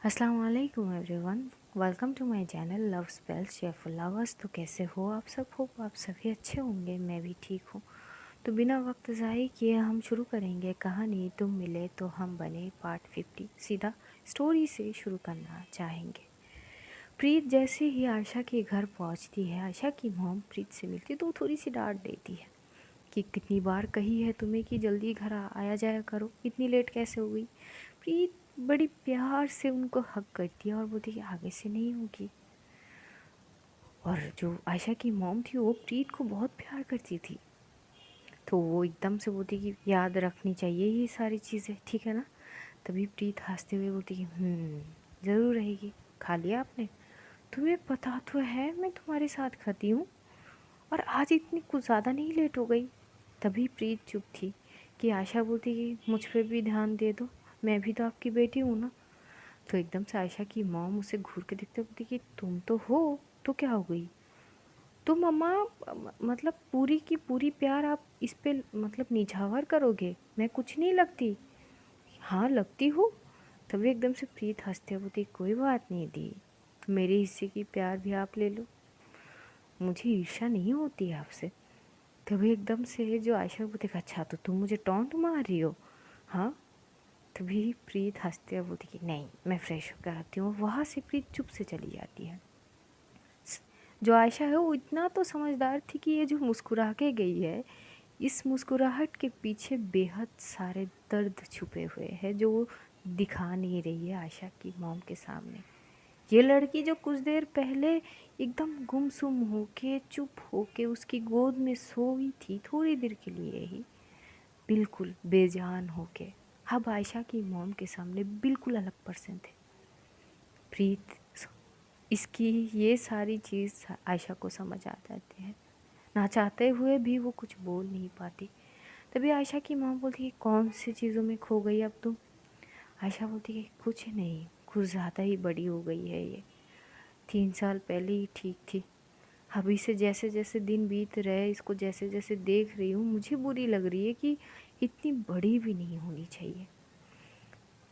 अस्सलाम वालेकुम everyone. Welcome to my channel love spells शेयरफुल लवर्स। तो कैसे हो आप सब? हो आप सभी अच्छे होंगे, मैं भी ठीक हूँ। तो बिना वक्त ज़ाय किए हम शुरू करेंगे कहानी तुम मिले तो हम बने पार्ट 50। सीधा स्टोरी से शुरू करना चाहेंगे। प्रीत जैसे ही आयशा के घर पहुँचती है, आयशा की मॉम प्रीत से मिलती तो वो थोड़ी सी डांट देती है कि कितनी बार कही है तुम्हें कि जल्दी घर आया जाया करो, इतनी लेट कैसे हो गई। प्रीत बड़ी प्यार से उनको हक करती है और बोलती है कि आगे से नहीं होगी। और जो आयशा की मॉम थी वो प्रीत को बहुत प्यार करती थी, तो वो एकदम से बोलती कि याद रखनी चाहिए ये सारी चीज़ें, ठीक है ना। तभी प्रीत हंसते हुए बोलती कि ज़रूर रहेगी। खा लिया आपने? तुम्हें पता तो है मैं तुम्हारे साथ खाती हूँ, और आज इतनी कुछ ज़्यादा नहीं लेट हो गई। तभी प्रीत चुप थी कि आयशा बोलती कि मुझ पर भी ध्यान दे दो, मैं भी तो आपकी बेटी हूँ ना। तो एकदम से आयशा की मॉम उसे घूर के देखते बोलती कि तुम तो हो, तो क्या हो गई? तो मम्मा मतलब पूरी की पूरी प्यार आप इस पे मतलब निछावर करोगे, मैं कुछ नहीं लगती। हाँ लगती हूँ। तभी एकदम से प्रीत हंसते बोलती कोई बात नहीं दी, मेरे हिस्से की प्यार भी आप ले लो, मुझे ईर्ष्या नहीं होती आपसे। तभी एकदम से जो आयशा को देखा, अच्छा तो तुम मुझे टॉन्ट मार रही हो? हाँ। तभी प्रीत हंसते हुए बोलती कि नहीं मैं फ्रेश होकर आती हूँ, और वहाँ से प्रीत चुप से चली जाती है। जो आयशा है वो इतना तो समझदार थी कि ये जो मुस्कुरा के गई है, इस मुस्कुराहट के पीछे बेहद सारे दर्द छुपे हुए हैं जो वो दिखा नहीं रही है आयशा की मॉम के सामने। ये लड़की जो कुछ देर पहले एकदम गुमसुम होके चुप होके उसकी गोद में सोई थी थोड़ी देर के लिए ही, बिल्कुल बेजान होके, अब आयशा की मॉम के सामने बिल्कुल अलग पर्सन थे। प्रीत इसकी ये सारी चीज़ आयशा को समझ आ जाती है, ना चाहते हुए भी वो कुछ बोल नहीं पाती। तभी आयशा की माँ बोलती है कौन सी चीज़ों में खो गई अब तुम? आयशा बोलती है कुछ नहीं, कुछ ज़्यादा ही बड़ी हो गई है ये, 3 साल पहले ही ठीक थी, अभी से जैसे जैसे दिन बीत रहे, इसको जैसे जैसे देख रही हूँ मुझे बुरी लग रही है कि इतनी बड़ी भी नहीं होनी चाहिए।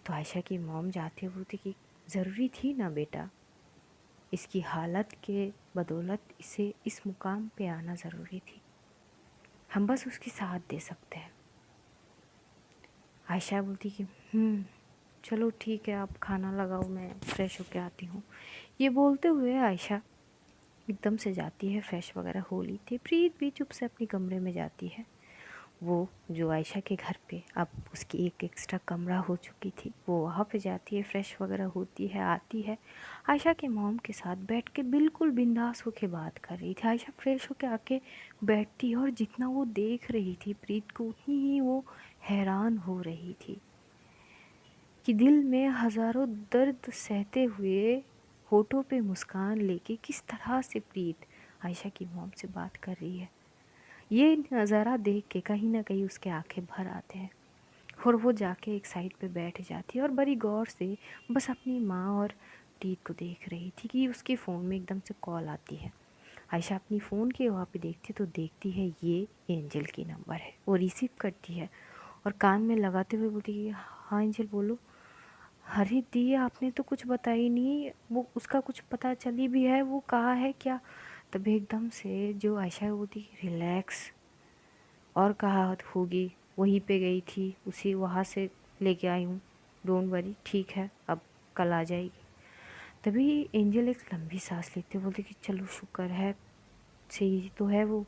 तो आयशा की मॉम जाते हुए बोलती कि ज़रूरी थी ना बेटा, इसकी हालत के बदौलत इसे इस मुकाम पे आना ज़रूरी थी, हम बस उसकी साथ दे सकते हैं। आयशा बोलती कि चलो ठीक है आप खाना लगाओ, मैं फ़्रेश होके आती हूँ। ये बोलते हुए आयशा एकदम से जाती है, फ्रेश वगैरह हो ली थी। प्रीत भी चुप से अपने कमरे में जाती है। वो जो आयशा के घर पे अब उसकी एक एक्स्ट्रा कमरा हो चुकी थी, वो वहाँ पे जाती है, फ्रेश वगैरह होती है, आती है। आयशा के मॉम के साथ बैठ के बिल्कुल बिंदास होके बात कर रही थी। आयशा फ्रेश होके आके बैठती है और जितना वो देख रही थी प्रीत को, उतनी ही वो हैरान हो रही थी कि दिल में हज़ारों दर्द सहते हुए होठों पे मुस्कान लेके किस तरह से प्रीत आयशा की मॉम से बात कर रही है। ये नज़ारा देख के कहीं ना कहीं उसके आंखें भर आते हैं, और वो जाके एक साइड पे बैठ जाती है और बड़ी गौर से बस अपनी माँ और प्रीत को देख रही थी कि उसके फ़ोन में एकदम से कॉल आती है। आयशा अपनी फ़ोन के वहाँ पे देखती तो देखती है ये एंजल की नंबर है। वो रिसीव करती है और कान में लगाते हुए बोलती है हाँ एंजल बोलो। अरे दी आपने तो कुछ बताई नहीं, वो उसका कुछ पता चली भी है, वो कहाँ है क्या? तभी एकदम से जो आयशा है वो थी रिलैक्स, और कहा होगी वहीं पे गई थी, उसी वहाँ से लेके आई हूँ, डोंट वरी ठीक है अब कल आ जाएगी। तभी एंजल एक लंबी सांस लेते बोलते कि चलो शुक्र है, सही तो है वो,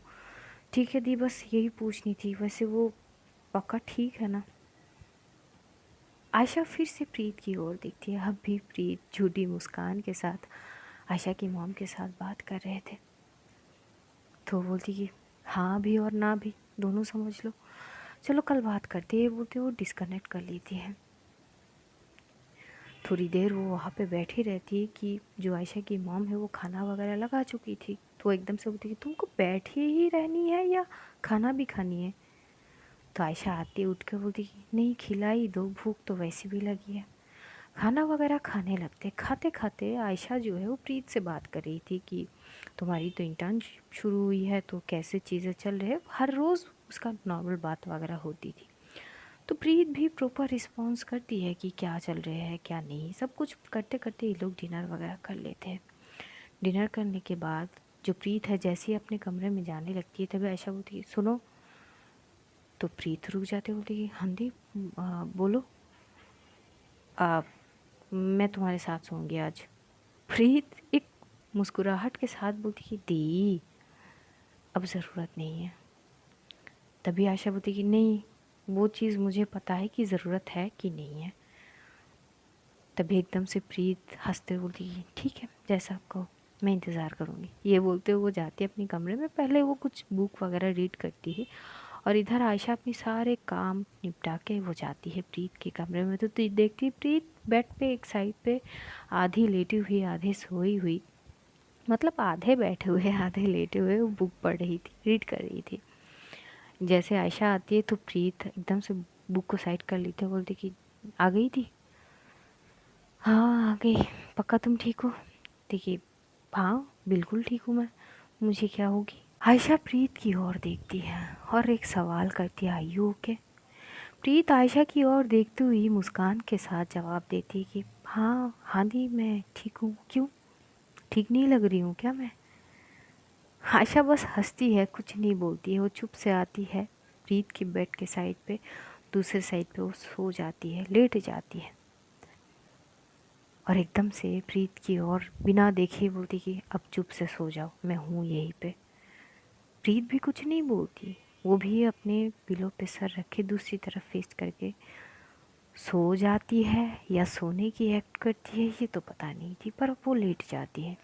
ठीक है दी बस यही पूछनी थी, वैसे वो पक्का ठीक है ना? आयशा फिर से प्रीत की ओर देखती है। अब भी प्रीत झूठी मुस्कान के साथ आयशा की मॉम के साथ बात कर रहे थे। तो बोलती कि हाँ भी और ना भी दोनों समझ लो, चलो कल बात करते हैं। बोलते वो डिस्कनेक्ट कर लेती है। थोड़ी देर वो वहाँ पे बैठी रहती है कि जो आयशा की मॉम है वो खाना वगैरह लगा चुकी थी, तो एकदम से बोलती कि तुमको बैठी ही रहनी है या खाना भी खानी है? तो आयशा आती उठ के बोलती कि नहीं खिला ही दो, भूख तो वैसे भी लगी है। खाना वगैरह खाने लगते। खाते खाते आयशा जो है वो प्रीत से बात कर रही थी कि तुम्हारी तो इंटर्नशिप शुरू हुई है, तो कैसे चीज़ें चल रही है, हर रोज़ उसका नॉर्मल बात वगैरह होती थी। तो प्रीत भी प्रॉपर रिस्पॉन्स करती है कि क्या चल रहा है क्या नहीं। सब कुछ करते करते ये लोग डिनर वगैरह कर लेते हैं। डिनर करने के बाद जो प्रीत है जैसे ही अपने कमरे में जाने लगती है तभी आयशा बोलती है सुनो। तो प्रीत रुक जाते बोलती है हाँ दी बोलो। आ, मैं तुम्हारे साथ सोऊंगी आज। प्रीत एक मुस्कुराहट के साथ बोलती कि दी अब ज़रूरत नहीं है। तभी आशा बोलती कि नहीं वो चीज़ मुझे पता है कि ज़रूरत है कि नहीं है। तभी एकदम से प्रीत हंसते बोलती कि ठीक है जैसा आप कहो मैं इंतज़ार करूँगी। ये बोलते हुए वो जाती है अपने कमरे में। पहले वो कुछ बुक वगैरह रीड करती है और इधर आयशा अपनी सारे काम निपटा के वो जाती है प्रीत के कमरे में। तो देखती है प्रीत बेड पे एक साइड पे आधी लेटी हुई आधे सोई हुई, मतलब आधे बैठे हुए आधे लेटे हुए वो बुक पढ़ रही थी, रीड कर रही थी। जैसे आयशा आती है तो प्रीत एकदम से बुक को साइड कर लेती है, बोलती कि आ गई थी। हाँ आ गई। पक्का तुम ठीक हो? देखिए हाँ बिल्कुल ठीक हूँ मैं, मुझे क्या होगी। आयशा प्रीत की ओर देखती है और एक सवाल करती है आर यू ओके। प्रीत आयशा की ओर देखती हुई मुस्कान के साथ जवाब देती है कि हाँ हाँ दी मैं ठीक हूँ। क्यों ठीक नहीं लग रही हूँ क्या मैं? आयशा बस हंसती है, कुछ नहीं बोलती है। वो चुप से आती है प्रीत की बेड के साइड पे, दूसरे साइड पे वो सो जाती है, लेट जाती है और एकदम से प्रीत की ओर बिना देखे बोलती कि अब चुप से सो जाओ मैं हूँ यहीं पे। प्रीत भी कुछ नहीं बोलती, वो भी अपने पिलो पे सर रखे दूसरी तरफ फेस करके सो जाती है या सोने की एक्ट करती है ये तो पता नहीं थी, पर वो लेट जाती है।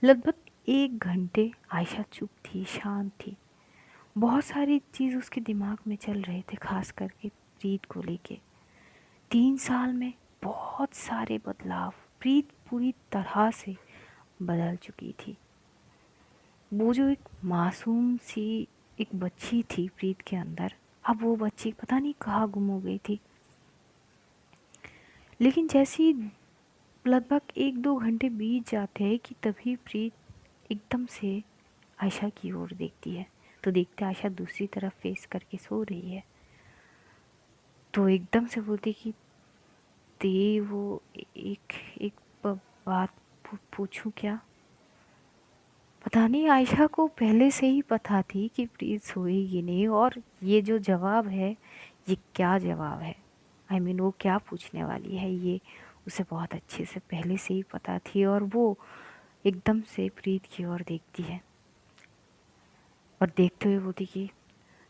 लगभग 1 घंटे आयशा चुप थी, शांत थी। बहुत सारी चीज़ उसके दिमाग में चल रहे थे, खास करके प्रीत को लेके। 3 साल में बहुत सारे बदलाव, प्रीत पूरी तरह से बदल चुकी थी। वो जो एक मासूम सी एक बच्ची थी प्रीत के अंदर, अब वो बच्ची पता नहीं कहाँ गुम हो गई थी। लेकिन जैसे ही लगभग 1-2 घंटे बीत जाते हैं कि तभी प्रीत एकदम से आयशा की ओर देखती है। तो देखते आयशा दूसरी तरफ फेस करके सो रही है। तो एकदम से बोलती कि ते वो एक एक बात पूछूं क्या? पता नहीं आयशा को पहले से ही पता थी कि प्रीत सोएगी नहीं, और ये जो जवाब है ये क्या जवाब है, वो क्या पूछने वाली है ये उसे बहुत अच्छे से पहले से ही पता थी। और वो एकदम से प्रीत की ओर देखती है और देखते हुए बोलती कि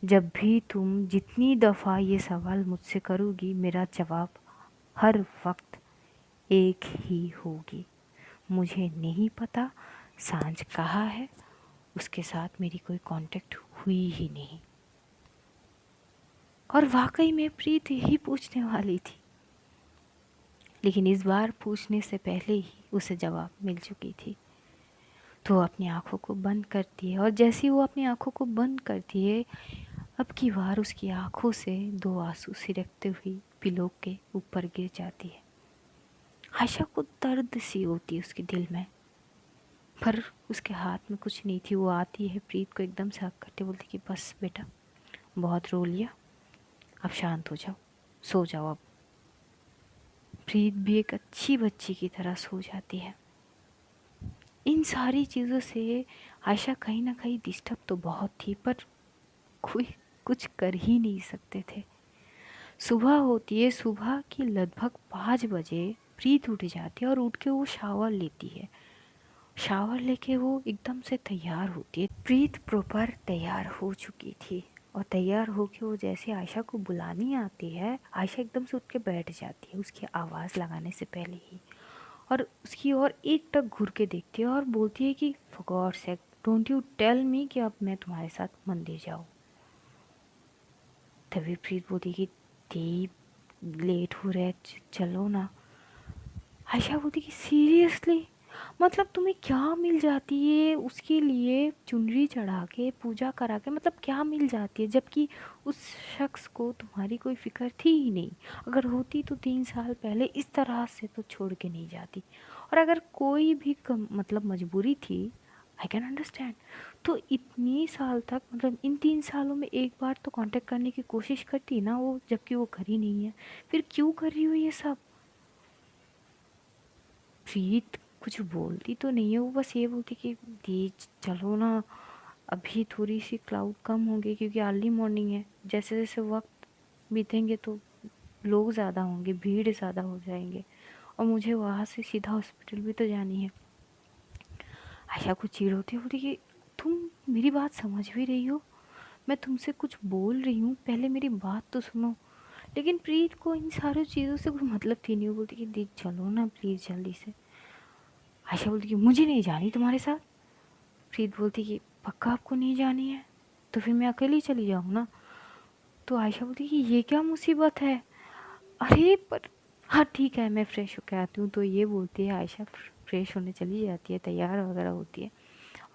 जब भी तुम जितनी दफ़ा ये सवाल मुझसे करोगी मेरा जवाब हर वक्त एक ही होगी, मुझे नहीं पता सांझ कहाँ है, उसके साथ मेरी कोई कांटेक्ट हुई ही नहीं। और वाकई में प्रीत यही पूछने वाली थी, लेकिन इस बार पूछने से पहले ही उसे जवाब मिल चुकी थी। तो वो अपनी आंखों को बंद करती है और जैसे ही वो अपनी आंखों को बंद करती है अब की बार उसकी आंखों से 2 आंसू सिरकते हुई पिलो के ऊपर गिर जाती है। आयशा को दर्द सी होती है उसके दिल में, पर उसके हाथ में कुछ नहीं थी। वो आती है प्रीत को एकदम से हक करके बोलती कि बस बेटा बहुत रो लिया, अब शांत हो जाओ, सो जाओ अब। प्रीत भी एक अच्छी बच्ची की तरह सो जाती है। इन सारी चीज़ों से आयशा कहीं ना कहीं डिस्टर्ब तो बहुत थी, पर कोई कुछ कर ही नहीं सकते थे। सुबह होती है, सुबह की लगभग 5 बजे प्रीत उठ जाती है और उठ के वो शावर लेती है। शावर लेके वो एकदम से तैयार होती है। प्रीत प्रॉपर तैयार हो चुकी थी और तैयार होके वो जैसे आयशा को बुलाने आती है, आयशा एकदम से उठ के बैठ जाती है उसकी आवाज़ लगाने से पहले ही, और उसकी ओर एक टक घूर के देखती है और बोलती है कि for God sake don't you tell me कि अब मैं तुम्हारे साथ मंदिर जाऊँ। तभी प्रीत बोलती कि दीप लेट हो रहा है, चलो ना। आयशा बोलती कि सीरियसली, मतलब तुम्हें क्या मिल जाती है उसके लिए चुनरी चढ़ा के पूजा करा के, मतलब क्या मिल जाती है, जबकि उस शख्स को तुम्हारी कोई फिक्र थी ही नहीं। अगर होती तो 3 साल पहले इस तरह से तो छोड़ के नहीं जाती। और अगर कोई भी मतलब मजबूरी थी आई कैन अंडरस्टैंड। तो इतनी साल तक, मतलब इन 3 सालों में एक बार तो कांटेक्ट करने की कोशिश करती ना वो, जबकि वो कर ही नहीं है, फिर क्यों कर रही हो ये सब? प्रीत कुछ बोलती तो नहीं है, वो बस ये बोलती कि दी चलो ना, अभी थोड़ी सी क्लाउड कम होंगे क्योंकि अर्ली मॉर्निंग है, जैसे जैसे वक्त बीतेंगे तो लोग ज़्यादा होंगे, भीड़ ज़्यादा हो जाएंगे, और मुझे वहाँ से सीधा हॉस्पिटल भी तो जानी है। आयशा को चिढ़ होती है, बोलती कि तुम मेरी बात समझ भी रही हो, मैं तुमसे कुछ बोल रही हूँ, पहले मेरी बात तो सुनो। लेकिन प्रीत को इन सारी चीज़ों से कोई मतलब थी नहीं, वो बोलती कि दी चलो ना प्लीज़ जल्दी से। आयशा बोलती कि मुझे नहीं जानी तुम्हारे साथ। प्रीत बोलती कि पक्का आपको नहीं जानी है, तो फिर मैं अकेली चली जाऊँ ना। तो आयशा बोलती कि ये क्या मुसीबत है, अरे पर हाँ ठीक है मैं फ़्रेश होकर आती हूँ। तो ये बोलती है आयशा, फ्रेश होने चली जाती है, तैयार वगैरह होती है,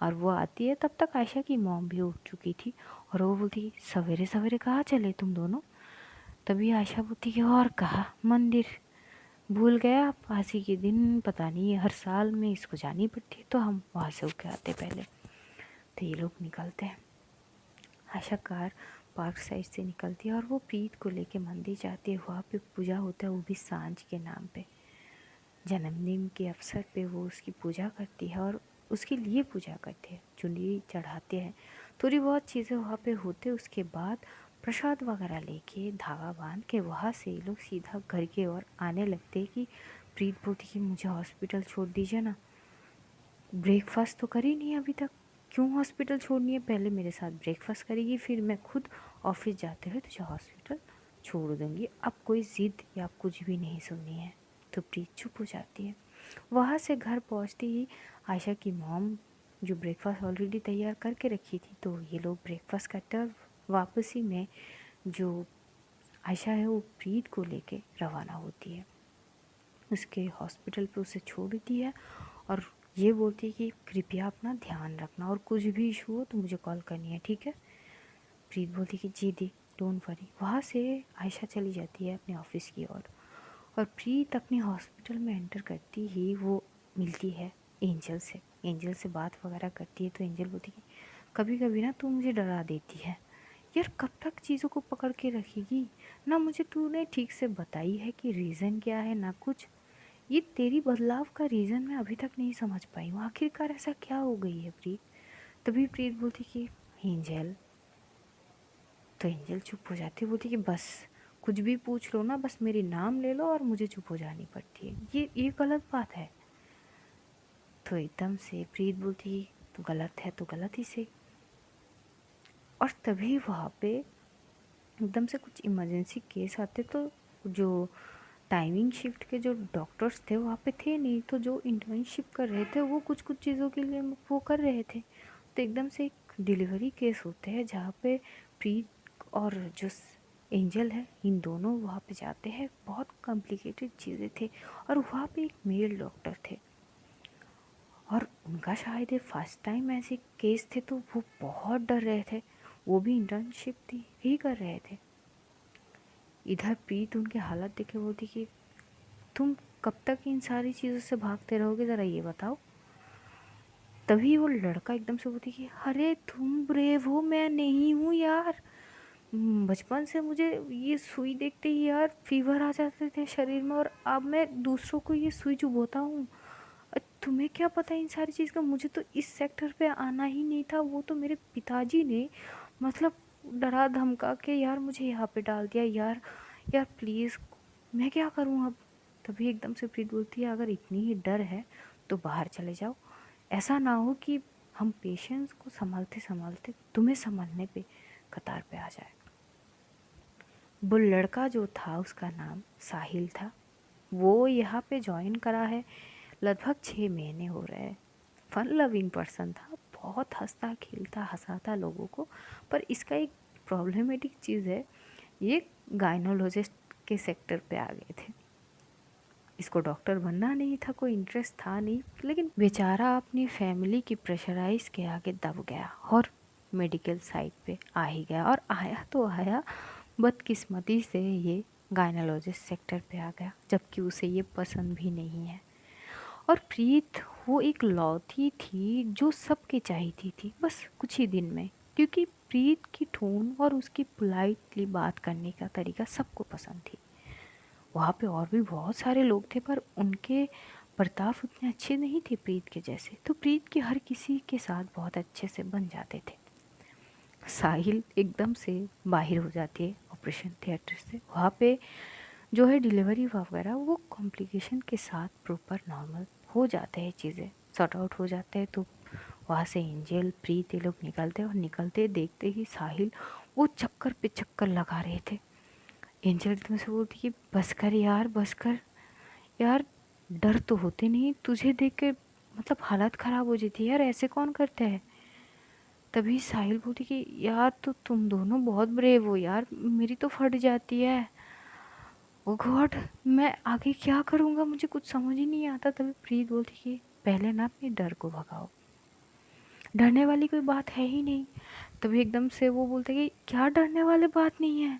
और वो आती है तब तक आयशा की मॉम भी उठ चुकी थी। और वो बोलती कि सवेरे सवेरे कहाँ चले तुम दोनों? तभी आयशा बोलती कि और कहा मंदिर, भूल गया आप, आज ही के दिन पता नहीं हर साल में इसको जानी पड़ती है, तो हम वहाँ से होके आते पहले। तो ये लोग निकलते हैं, आशा कार पार्क साइड से निकलती है और वो प्रीत को लेके मंदिर जाती है। वहाँ पे पूजा होता है, वो भी सांझ के नाम पे, जन्मदिन के अवसर पे वो उसकी पूजा करती है और उसके लिए पूजा करते हैं, चुनरी चढ़ाते हैं, थोड़ी बहुत चीज़ें वहाँ पे होते। उसके बाद प्रसाद वगैरह लेके धागा बांध के वहाँ से ये लोग सीधा घर के ओर आने लगते हैं कि प्रीत बोलती कि मुझे हॉस्पिटल छोड़ दीजिए ना, ब्रेकफास्ट तो करी नहीं अभी तक, क्यों हॉस्पिटल छोड़नी है, पहले मेरे साथ ब्रेकफास्ट करेगी, फिर मैं खुद ऑफिस जाते हुए तुझे हॉस्पिटल छोड़ दूँगी, अब कोई ज़िद या कुछ भी नहीं सुननी है। तो प्रीत चुप हो जाती है। वहाँ से घर पहुँचते ही आयशा की मॉम जो ब्रेकफास्ट ऑलरेडी तैयार करके रखी थी, तो ये लोग ब्रेकफास्ट करते और वापसी में जो आयशा है वो प्रीत को लेके रवाना होती है, उसके हॉस्पिटल पे उसे छोड़ देती है और ये बोलती है कि कृपया अपना ध्यान रखना और कुछ भी इशू हो तो मुझे कॉल करनी है, ठीक है? प्रीत बोलती कि जी दी, डोंट वरी। वहाँ से आयशा चली जाती है अपने ऑफिस की ओर और प्रीत अपने हॉस्पिटल में एंटर करती ही वो मिलती है एंजल से, एंजल से बात वगैरह करती है। तो एंजल बोलती कि कभी कभी ना तू मुझे डरा देती है यार, कब तक चीज़ों को पकड़ के रखेगी ना, मुझे तूने ठीक से बताई है कि रीज़न क्या है ना कुछ, ये तेरी बदलाव का रीज़न मैं अभी तक नहीं समझ पाई हूँ, आखिरकार ऐसा क्या हो गई है प्रीत? तभी प्रीत बोलती कि एंजल, तो एंजल चुप हो जाती है, बोलती कि बस कुछ भी पूछ लो ना, बस मेरी नाम ले लो और मुझे चुप हो जानी पड़ती है, ये गलत बात है। तो एकदम से प्रीत बोलती तो गलत है तो गलत ही से। और तभी वहाँ पे एकदम से कुछ इमरजेंसी केस आते, तो जो टाइमिंग शिफ्ट के जो डॉक्टर्स थे वहाँ पे थे नहीं, तो जो इंटर्नशिप कर रहे थे वो कुछ कुछ चीज़ों के लिए वो कर रहे थे। तो एकदम से एक डिलीवरी केस होते हैं जहाँ पे प्रीत और जो एंजल है इन दोनों वहाँ पे जाते हैं, बहुत कॉम्प्लिकेटेड चीज़ें थे और वहाँ पे एक मेल डॉक्टर थे और उनका शायद ये फर्स्ट टाइम ऐसे केस थे, तो वो बहुत डर रहे थे, वो भी इंटर्नशिप थी ही कर रहे थे। इधर प्रीत उनकी हालत देख के बोलती कि तुम कब तक इन सारी चीज़ों से भागते रहोगे, ज़रा ये बताओ। तभी वो लड़का एकदम से बोलती कि अरे तुम ब्रेव हो, मैं नहीं हूँ यार, बचपन से मुझे ये सुई देखते ही यार फीवर आ जाते थे शरीर में, और अब मैं दूसरों को ये सुई चुभोता हूँ। तुम्हें क्या पता इन सारी चीज़ का, मुझे तो इस सेक्टर पे आना ही नहीं था, वो तो मेरे पिताजी ने मतलब डरा धमका के यार मुझे यहाँ पे डाल दिया यार, यार प्लीज़ मैं क्या करूँ अब? तभी एकदम से प्रीत बोलती है अगर इतनी ही डर है तो बाहर चले जाओ, ऐसा ना हो कि हम पेशेंट्स को संभालते संभालते तुम्हें संभालने पे कतार पे आ जाए। वो लड़का जो था उसका नाम साहिल था, वो यहाँ पे ज्वाइन करा है, लगभग 6 महीने हो रहे हैं। फन लविंग पर्सन था, बहुत हंसता खेलता हंसाता लोगों को, पर इसका एक प्रॉब्लमेटिक चीज़ है, ये गायनोलॉजिस्ट के सेक्टर पे आ गए थे। इसको डॉक्टर बनना नहीं था, कोई इंटरेस्ट था नहीं, लेकिन बेचारा अपनी फैमिली की प्रेशराइज के आगे दब गया और मेडिकल साइड पे आ ही गया, और आया तो आया, बदकिस्मती से ये गायनोलॉजिस्ट सेक्टर पे आ गया, जबकि उसे ये पसंद भी नहीं है। और प्रीत वो एक लौती थी जो सबके चाहती थी बस कुछ ही दिन में, क्योंकि प्रीत की टोन और उसकी पोलाइटली बात करने का तरीका सबको पसंद थी। वहाँ पे और भी बहुत सारे लोग थे पर उनके बर्ताव उतने अच्छे नहीं थे प्रीत के जैसे, तो प्रीत के हर किसी के साथ बहुत अच्छे से बन जाते थे। साहिल एकदम से बाहर हो जाती है ऑपरेशन थिएटर से। वहाँ पे जो है डिलीवरी वगैरह वो कॉम्प्लिकेशन के साथ प्रॉपर नॉर्मल हो जाते हैं, चीज़ें सॉर्ट आउट हो जाते हैं। तो वहाँ से एंजल प्रीत ये लोग निकलते और निकलते देखते ही साहिल वो चक्कर पे चक्कर लगा रहे थे। एंजल एकदम से बोलती कि बस कर यार, बस कर यार, डर तो होते नहीं, तुझे देख के मतलब हालत ख़राब हो जाती है यार, ऐसे कौन करता है। तभी साहिल बोलती कि यार तो तुम दोनों बहुत ब्रेव हो यार, मेरी तो फट जाती है। ओ गॉड, मैं आगे क्या करूँगा, मुझे कुछ समझ ही नहीं आता। तभी प्रीत बोलती कि पहले ना अपने डर को भगाओ, डरने वाली कोई बात है ही नहीं। तभी एकदम से वो बोलते कि क्या डरने वाली बात नहीं है,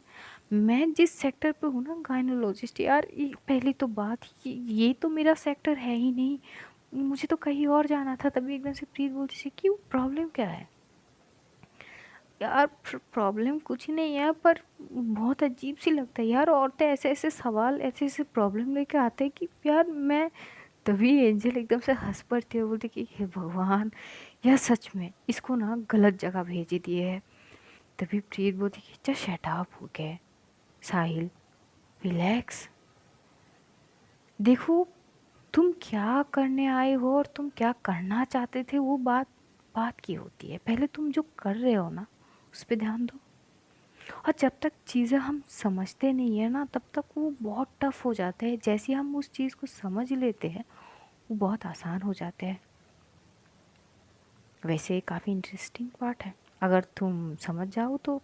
मैं जिस सेक्टर पे हूँ ना गायनोलॉजिस्ट यार, ये पहली तो बात ये तो मेरा सेक्टर है ही नहीं, मुझे तो कहीं और जाना था। तभी एकदम से प्रीत बोलती थी क्यों, प्रॉब्लम क्या है यार। प्रॉब्लम कुछ नहीं है पर बहुत अजीब सी लगता है यार, औरतें ऐसे ऐसे सवाल ऐसे ऐसे प्रॉब्लम लेके आते हैं कि यार मैं। तभी एंजल एकदम से हंस पड़ती है, बोलती कि हे भगवान, यह सच में इसको ना गलत जगह भेज दिए है। तभी प्रीत बोलती कि अच्छा शट अप हो गए, साहिल रिलैक्स, देखो तुम क्या करने आए हो और तुम क्या करना चाहते थे वो बात बात की होती है, पहले तुम जो कर रहे हो ना उस पर ध्यान दो। और जब तक चीज़ें हम समझते नहीं है ना तब तक वो बहुत टफ हो जाते हैं, जैसे हम उस चीज़ को समझ लेते हैं वो बहुत आसान हो जाते हैं। वैसे काफ़ी इंटरेस्टिंग पार्ट है, अगर तुम समझ जाओ तो।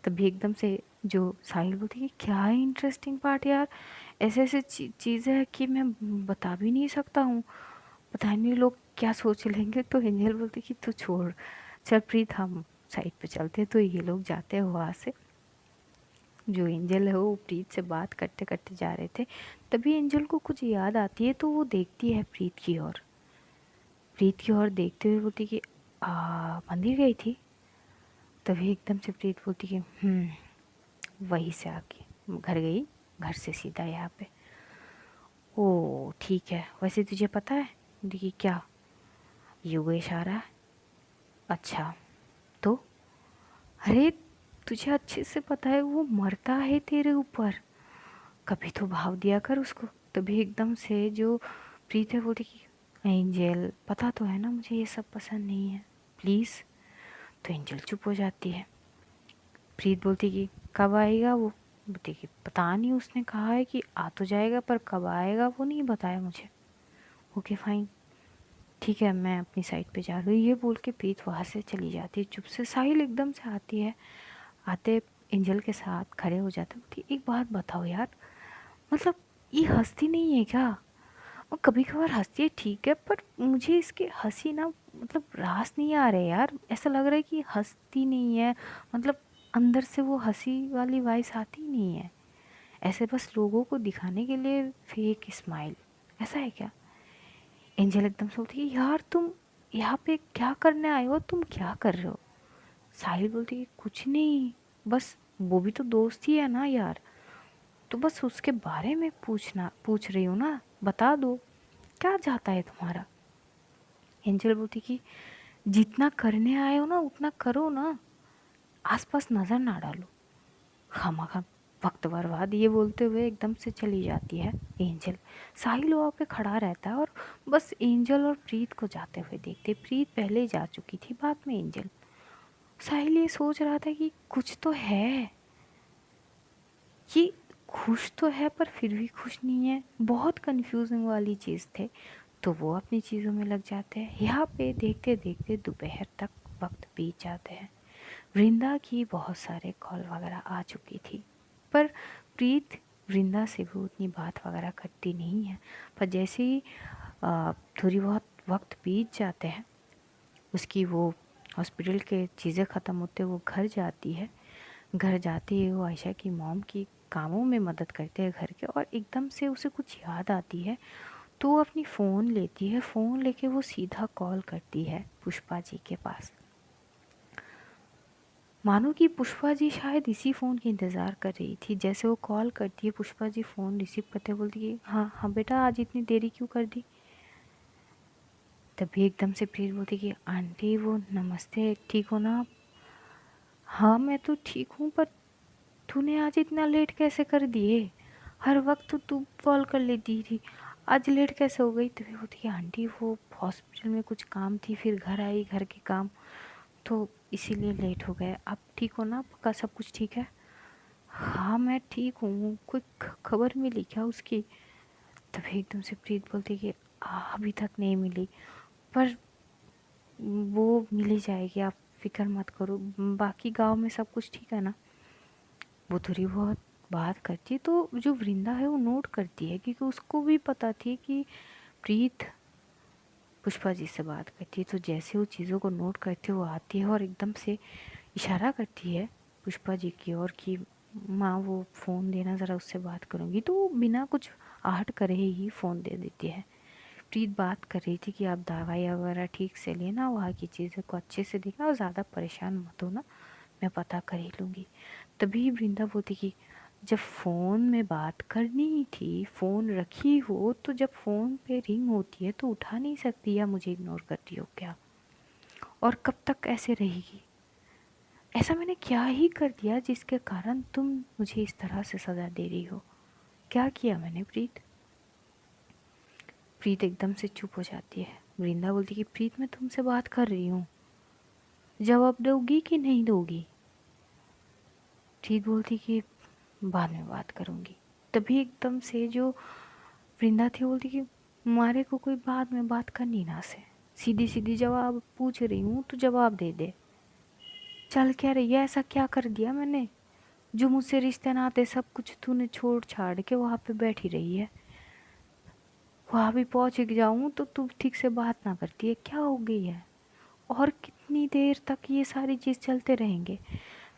तभी एकदम से जो साहिल बोलती कि क्या है इंटरेस्टिंग पार्ट यार, ऐसे ऐसे चीज़ें है कि मैं बता भी नहीं सकता हूँ, पता नहीं लोग क्या सोच लेंगे। तो एंजल बोलती कि तू छोड़, चल प्रीत हम साइड पे चलते। तो ये लोग जाते हैं वहाँ से, जो एंजल है वो प्रीत से बात करते करते जा रहे थे। तभी एंजल को कुछ याद आती है तो वो देखती है प्रीत की ओर, प्रीत की ओर देखते हुए बोलती कि मंदिर गई थी। तभी एकदम से प्रीत बोलती कि वहीं से आके घर गई, घर से सीधा यहाँ पे। ओ ठीक है, वैसे तुझे पता है देखिए क्या, योगेश आ रहा है। अच्छा, तो अरे तुझे अच्छे से पता है वो मरता है तेरे ऊपर, कभी तो भाव दिया कर उसको। तभी एकदम से जो प्रीत है बोलती कि एंजल पता तो है ना मुझे ये सब पसंद नहीं है, प्लीज़। तो एंजल चुप हो जाती है। प्रीत बोलती कि कब आएगा वो, बोलती कि पता नहीं, उसने कहा है कि आ तो जाएगा पर कब आएगा वो नहीं बताया मुझे। ओके फाइन, ठीक है मैं अपनी साइड पे जा रही हूँ, ये बोल के प्रीत वहाँ से चली जाती है चुप से। साहिल एकदम से आती है, आते एंजल के साथ खड़े हो जाते, बोलती एक बात बताओ यार, मतलब ये हंसती नहीं है क्या, और कभी कभार हंसती है ठीक है पर मुझे इसके हंसी ना मतलब रास नहीं आ रहे यार, ऐसा लग रहा है कि हंसती नहीं है, मतलब अंदर से वो हंसी वाली वाइस आती नहीं है, ऐसे बस लोगों को दिखाने के लिए फेक स्माइल, ऐसा है क्या। एंजल एकदम से बोलती है यार तुम यहाँ पे क्या करने आए हो, तुम क्या कर रहे हो। साहिल बोलती है कुछ नहीं, बस वो भी तो दोस्त ही है ना यार, तो बस उसके बारे में पूछ रही हूँ ना, बता दो क्या चाहता है तुम्हारा। एंजल बोलती कि जितना करने आए हो ना उतना करो ना, आसपास नज़र ना डालो, खामखा वक्त बर्बाद। ये बोलते हुए एकदम से चली जाती है एंजल। साहिल वहाँ पे खड़ा रहता है और बस एंजल और प्रीत को जाते हुए देखते। प्रीत पहले ही जा चुकी थी, बाद में एंजल। साहिल ये सोच रहा था कि कुछ तो है, ये खुश तो है पर फिर भी खुश नहीं है, बहुत कंफ्यूजिंग वाली चीज़ थे। तो वो अपनी चीज़ों में लग जाते हैं। यहाँ पे देखते देखते दोपहर तक वक्त बीत जाते हैं। वृंदा की बहुत सारे कॉल वगैरह आ चुकी थी, पर प्रीत वृंदा से भी उतनी बात वगैरह करती नहीं है। पर जैसे ही थोड़ी बहुत वक्त बीत जाते हैं, उसकी वो हॉस्पिटल के चीज़ें ख़त्म होते वो घर जाती है। घर जाते ही वो आयशा की मॉम की कामों में मदद करते हैं घर के, और एकदम से उसे कुछ याद आती है। तो वो अपनी फ़ोन लेती है, फ़ोन लेके वो सीधा कॉल करती है पुष्पा जी के पास। मानो कि पुष्पा जी शायद इसी फ़ोन की इंतज़ार कर रही थी। जैसे वो कॉल करती है, पुष्पा जी फ़ोन रिसीव करते बोलती है, हाँ हाँ बेटा, आज इतनी देरी क्यों कर दी। तभी एकदम से प्रीत बोलती कि आंटी वो नमस्ते, ठीक हो ना आप? हाँ मैं तो ठीक हूँ, पर तूने आज इतना लेट कैसे कर दिए? हर वक्त तो तू कॉल कर लेती थी, आज लेट कैसे हो गई? तभी बोलती है आंटी वो हॉस्पिटल में कुछ काम थी, फिर घर आई, घर के काम, तो इसीलिए लेट हो गए। आप ठीक हो ना? पक्का सब कुछ ठीक है? हाँ मैं ठीक हूँ। कोई खबर मिली क्या उसकी? तभी एकदम से प्रीत बोलती कि अभी तक नहीं मिली, पर वो मिल ही जाएगी, आप फिक्र मत करो। बाकी गांव में सब कुछ ठीक है ना? वो थोड़ी बहुत बात करती है, तो जो वृंदा है वो नोट करती है, क्योंकि उसको भी पता थी कि प्रीत पुष्पा जी से बात करती है। तो जैसे वो चीज़ों को नोट करते वो आती है और एकदम से इशारा करती है पुष्पा जी की ओर कि माँ वो फ़ोन देना, ज़रा उससे बात करूँगी। तो वो बिना कुछ आहट करे ही फ़ोन दे देती है। प्रीत बात कर रही थी कि आप दवाई वगैरह ठीक से लेना, वहाँ की चीज़ों को अच्छे से देखना और ज़्यादा परेशान मत होना, मैं पता कर ही लूँगी। तभी वृंदा बोलती कि जब फ़ोन में बात करनी थी, फ़ोन रखी हो, तो जब फ़ोन पे रिंग होती है तो उठा नहीं सकती, या मुझे इग्नोर करती हो क्या? और कब तक ऐसे रहेगी? ऐसा मैंने क्या ही कर दिया जिसके कारण तुम मुझे इस तरह से सज़ा दे रही हो? क्या किया मैंने प्रीत? प्रीत एकदम से चुप हो जाती है। वृंदा बोलती कि प्रीत मैं तुमसे बात कर रही हूँ, जवाब दोगी कि नहीं दोगी? प्रीत बोलती कि बाद में बात करूँगी। तभी एकदम से जो वृंदा थी बोलती कि मारे को कोई बाद में बात करनी ना से, सीधी सीधी जवाब पूछ रही हूँ तो जवाब दे दे। चल क्या रही है, ऐसा क्या कर दिया मैंने जो मुझसे रिश्ते नाते सब कुछ तूने छोड़ छाड़ के वहाँ पे बैठी रही है? वहाँ भी पहुँच जाऊँ तो तू ठीक से बात ना करती है, क्या हो गई है? और कितनी देर तक ये सारी चीज़ चलते रहेंगे?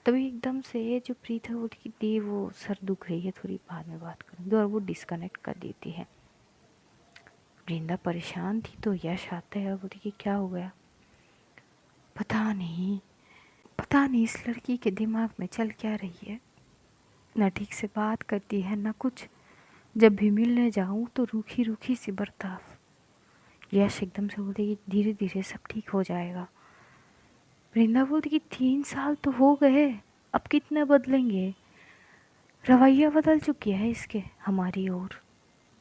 तभी एकदम से जो प्रीत है बोलती कि दी वो सर दुख रही है, थोड़ी बाद में बात करूँगी, और वो डिस्कनेक्ट कर देती है। वृंदा परेशान थी, तो यश आता है और बोलती कि क्या हो गया? पता नहीं, पता नहीं इस लड़की के दिमाग में चल क्या रही है, न ठीक से बात करती है न कुछ। जब भी मिलने जाऊँ तो रूखी रूखी सी बर्ताव। यश एकदम से बोलते कि धीरे धीरे सब ठीक हो जाएगा। वृंदा बोलती कि 3 साल तो हो गए, अब कितने बदलेंगे? रवैया बदल चुकी है इसके हमारी ओर,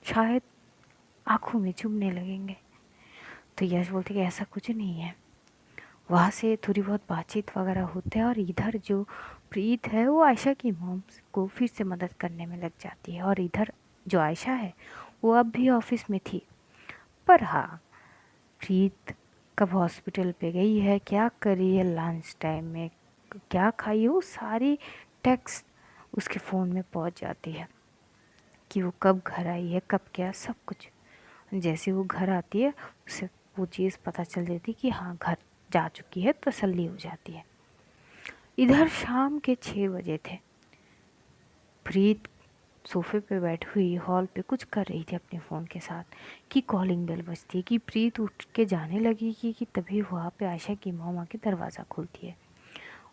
शायद आंखों में चुभने लगेंगे। तो यश बोलते कि ऐसा कुछ नहीं है। वहाँ से थोड़ी बहुत बातचीत वगैरह होते हैं, और इधर जो प्रीत है वो आयशा की मॉम को फिर से मदद करने में लग जाती है, और इधर जो आयशा है वो अब भी ऑफिस में थी। पर हाँ, प्रीत कब हॉस्पिटल पे गई है, क्या कर रही है लंच टाइम में, क्या खाई है, वो सारी टेक्स्ट उसके फ़ोन में पहुंच जाती है कि वो कब घर आई है, कब क्या, सब कुछ। जैसे वो घर आती है उसे वो चीज़ पता चल जाती कि हाँ घर जा चुकी है, तसल्ली हो जाती है। इधर शाम के 6 बजे थे। प्रीत सोफे पे बैठी हुई हॉल पे कुछ कर रही थी अपने फ़ोन के साथ कि कॉलिंग बेल बजती है, कि प्रीत उठ के जाने लगी कि तभी वहाँ पे आयशा की मॉम आके दरवाज़ा खोलती है।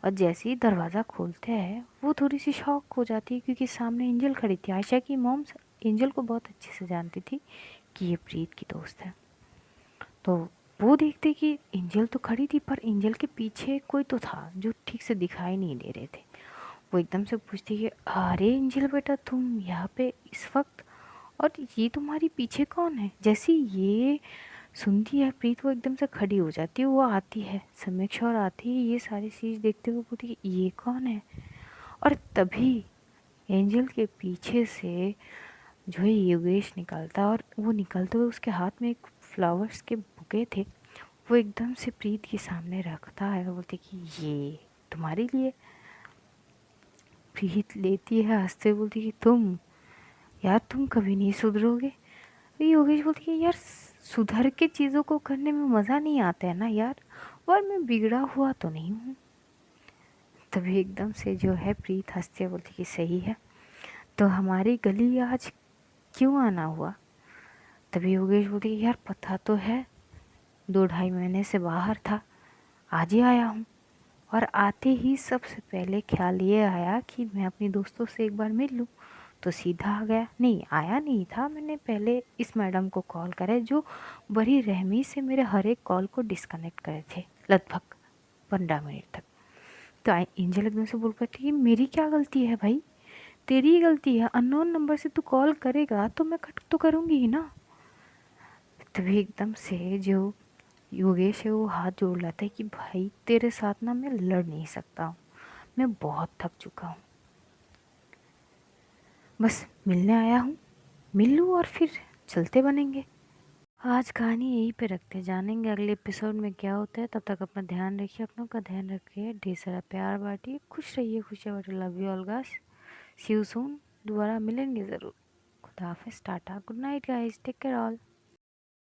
और जैसे ही दरवाज़ा खोलते हैं वो थोड़ी सी शॉक हो जाती है, क्योंकि सामने एंजल खड़ी थी। आयशा की मॉम एंजल को बहुत अच्छे से जानती थी कि ये प्रीत की दोस्त है। तो वो देखते कि एंजल तो खड़ी थी, पर एंजल के पीछे कोई तो था जो ठीक से दिखाई नहीं दे रहे थे। वो एकदम से पूछती कि अरे एंजल बेटा, तुम यहाँ पे इस वक्त, और ये तुम्हारी पीछे कौन है? जैसे ये सुनती है प्रीत वो एकदम से खड़ी हो जाती है। वो आती है, समीक्षा और आती है, ये सारी चीज़ देखते हुए बोलती है ये कौन है? और तभी एंजल के पीछे से जो है योगेश निकलता है, और वो निकलते हुए उसके हाथ में एक फ्लावर्स के बुके थे, वो एकदम से प्रीत के सामने रखता है और बोलते कि ये तुम्हारे लिए। प्रीत लेती है, हंसते बोलती कि तुम, यार तुम कभी नहीं सुधरोगे। योगेश बोलती कि यार सुधर के चीज़ों को करने में मज़ा नहीं आता है ना यार, और मैं बिगड़ा हुआ तो नहीं हूँ। तभी एकदम से जो है प्रीत हंसते बोलती कि सही है, तो हमारी गली आज क्यों आना हुआ? तभी योगेश बोलते कि यार पता तो है 2-2.5 महीने से बाहर था, आज ही आया हूँ। और आते ही सबसे पहले ख्याल ये आया कि मैं अपनी दोस्तों से एक बार मिल लूँ, तो सीधा आ गया। नहीं आया नहीं था, मैंने पहले इस मैडम को कॉल करे जो बड़ी रहमी से मेरे हर एक कॉल को डिस्कनेक्ट करे थे लगभग 15 मिनट तक। तो एंजल एकदम से बोल पाती कि मेरी क्या गलती है भाई, तेरी ही गलती है, अननोन नंबर से तू कॉल करेगा तो मैं कट तो करूँगी ही ना। तभी एकदम से जो योगेश है वो हाथ जोड़ लाता है कि भाई तेरे साथ ना मैं लड़ नहीं सकता हूँ, मैं बहुत थक चुका हूँ, बस मिलने आया हूँ, मिल लूँ और फिर चलते बनेंगे। आज कहानी यहीं पे रखते, जानेंगे अगले एपिसोड में क्या होता है। तब तक अपना ध्यान रखिए, अपनों का ध्यान रखिए, ढेर सारा प्यार बांटिए, खुश रहिए, खुशियाँ बांटिए। Love you all guys, see you soon, दोबारा मिलेंगे ज़रूर। खुदा हाफिज़, tata, good night guys, take care all.